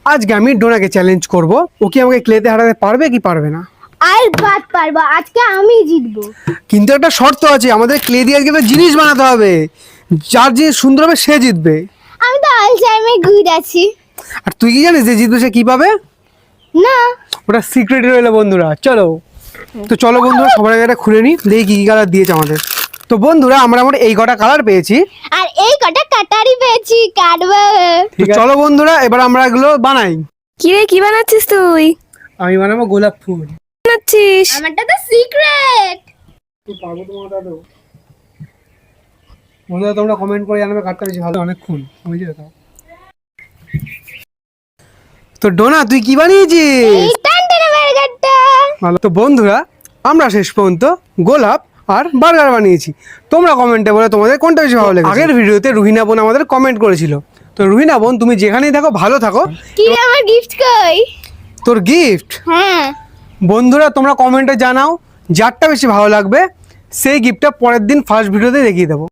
আজকে আমি ডোনাকে চ্যালেঞ্জ করব, ও কি আমাকে ক্লেতে হারাতে পারবে কি পারবে না। আর বাদ পারবো, আজকে আমি জিতবো। কিন্তু একটা শর্ত আছে, আমাদের ক্লে দিয়ে আজকে একটা জিনিস বানাতে হবে, যার জিনিস সুন্দর হবে সে জিতবে। আমি তো অল টাইমে গুড আছি। আর তুই কি জানিস যে জিতবে সে কি পাবে? না, ওটা সিক্রেট রইলো বন্ধুরা। চলো তো চলো বন্ধুরা, সবার আগে এটা খুলে নিই, দেখি কি কি কালার দিয়েছে আমাদের। তো বন্ধুরা আমরা এই কটা কালার পেয়েছি। আর এই কটা কাটারি পেয়েছি, কাটবো। তো চলো বন্ধুরা এবার আমরা এগুলো বানাই। কি রে, কি বানাচ্ছিস তুই? আমি বানাবো গোলাপ ফুল। বানাচ্ছিস? আমারটা তো সিক্রেট। বন্ধুরা তোমরা কমেন্ট করে জানাবে কাটতে বেশি ভালো। অনেকক্ষণ বুঝে যেত। তো ডোনা তুই কি বানিয়েছিস? এই টানটানা বার্গারটা। ভালো। তো বন্ধুরা আমরা শেষ পর্যন্ত গোলাপ আর বার্গার বানিয়েছি। তোমরা কমেন্টে বলে তোমাদের কোনটা বেশি ভালো লেগেছে। আগের ভিডিওতে রুহিনা বোন আমাদের কমেন্ট করেছিল। তো রুহিনা বোন তুমি যেখানেই থাকো ভালো থাকো। কি রে, আমার গিফট কই? তোর গিফট হ্যাঁ, বন্ধুরা তোমরা কমেন্টে জানাও, যারটা বেশি ভালো লাগবে সেই গিফটটা পরের দিন ফার্স্ট ভিডিওতে দেখিয়ে দেবো।